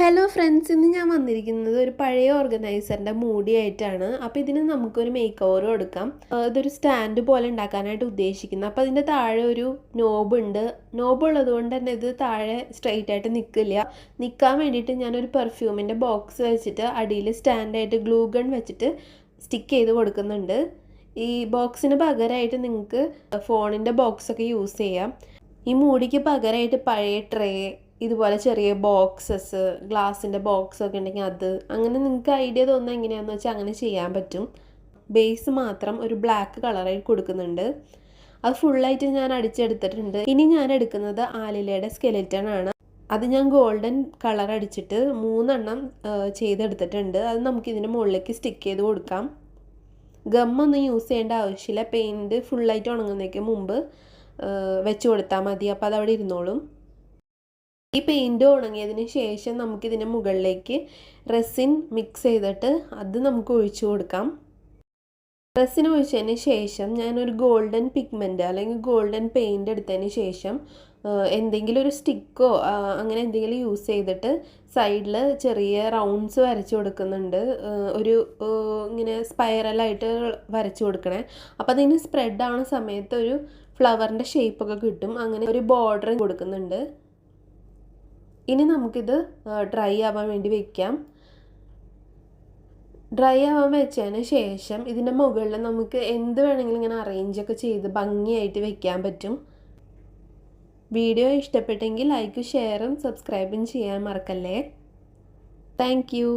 Hello friends, ഇന്ന് ഞാൻ വന്നിരിക്കുന്നത് ഒരു പഴയ ഓർഗനൈസറിൻ്റെ മൂടിയായിട്ടാണ്. അപ്പോൾ ഇതിന് നമുക്കൊരു മേക്ക് ഓവർ കൊടുക്കാം. ഇതൊരു സ്റ്റാൻഡ് പോലെ ഉണ്ടാക്കാനായിട്ട് ഉദ്ദേശിക്കുന്നത്. അപ്പോൾ അതിൻ്റെ താഴെ ഒരു നോബുണ്ട്. നോബ് ഉള്ളതുകൊണ്ട് തന്നെ ഇത് താഴെ സ്ട്രെയിറ്റ് ആയിട്ട് നിൽക്കില്ല. നിൽക്കാൻ വേണ്ടിയിട്ട് ഞാനൊരു പെർഫ്യൂമിൻ്റെ ബോക്സ് വെച്ചിട്ട് അടിയിൽ സ്റ്റാൻഡായിട്ട് ഗ്ലൂ ഗൺ വെച്ചിട്ട് സ്റ്റിക്ക് ചെയ്ത് കൊടുക്കുന്നുണ്ട്. ഈ ബോക്സിന് പകരമായിട്ട് നിങ്ങൾക്ക് ഫോണിൻ്റെ ബോക്സൊക്കെ യൂസ് ചെയ്യാം. ഈ മൂടിക്ക് പകരമായിട്ട് പഴയ ട്രേ, ഇതുപോലെ ചെറിയ ബോക്സസ്, ഗ്ലാസിൻ്റെ ബോക്സൊക്കെ ഉണ്ടെങ്കിൽ അത്, അങ്ങനെ നിങ്ങൾക്ക് ഐഡിയ തോന്നുന്നത് എങ്ങനെയാണെന്ന് വെച്ചാൽ അങ്ങനെ ചെയ്യാൻ പറ്റും. ബേസ് മാത്രം ഒരു ബ്ലാക്ക് കളറായി കൊടുക്കുന്നുണ്ട്. അത് ഫുള്ളായിട്ട് ഞാൻ അടിച്ചെടുത്തിട്ടുണ്ട്. ഇനി ഞാൻ എടുക്കുന്നത് ആലിലയുടെ സ്കെലിറ്റൺ ആണ്. അത് ഞാൻ ഗോൾഡൻ കളർ അടിച്ചിട്ട് 3 ചെയ്തെടുത്തിട്ടുണ്ട്. അത് നമുക്കിതിൻ്റെ മുകളിലേക്ക് സ്റ്റിക്ക് ചെയ്ത് കൊടുക്കാം. ഗമ്മൊന്നും യൂസ് ചെയ്യേണ്ട ആവശ്യമില്ല. പെയിൻറ്റ് ഫുള്ളായിട്ട് ഉണങ്ങുന്നതിന് മുമ്പ് വെച്ച് കൊടുത്താൽ മതി. അപ്പോൾ അതവിടെ ഇരുന്നോളും. ഈ പെയിൻറ്റ് ഉണങ്ങിയതിന് ശേഷം നമുക്കിതിൻ്റെ മുകളിലേക്ക് റെസിൻ മിക്സ് ചെയ്തിട്ട് അത് നമുക്ക് ഒഴിച്ചു കൊടുക്കാം. റെസിൻ ഒഴിച്ചതിന് ശേഷം ഞാനൊരു ഗോൾഡൻ പിഗ്മെൻറ്റ് അല്ലെങ്കിൽ ഗോൾഡൻ പെയിൻറ്റ് എടുത്തതിന് ശേഷം എന്തെങ്കിലും ഒരു സ്റ്റിക്കോ അങ്ങനെ എന്തെങ്കിലും യൂസ് ചെയ്തിട്ട് സൈഡിൽ ചെറിയ റൗണ്ട്സ് വരച്ച് കൊടുക്കുന്നുണ്ട്. ഒരു ഇങ്ങനെ സ്പൈറലായിട്ട് വരച്ച് കൊടുക്കണേ. അപ്പോൾ അതിന് സ്പ്രെഡ് ആവുന്ന സമയത്ത് ഒരു ഫ്ലവറിൻ്റെ ഷേപ്പൊക്കെ കിട്ടും. അങ്ങനെ ഒരു ബോർഡർ കൊടുക്കുന്നുണ്ട്. ഇനി നമുക്കിത് ഡ്രൈ ആവാൻ വേണ്ടി വയ്ക്കാം. ഡ്രൈ ആവാൻ വെച്ചതിന് ശേഷം ഇതിൻ്റെ മുകളിൽ നമുക്ക് എന്ത് വേണമെങ്കിലും ഇങ്ങനെ അറേഞ്ചൊക്കെ ചെയ്ത് ഭംഗിയായിട്ട് വെക്കാൻ പറ്റും. വീഡിയോ ഇഷ്ടപ്പെട്ടെങ്കിൽ ലൈക്കും ഷെയറും സബ്സ്ക്രൈബും ചെയ്യാൻ മറക്കല്ലേ. Thank you.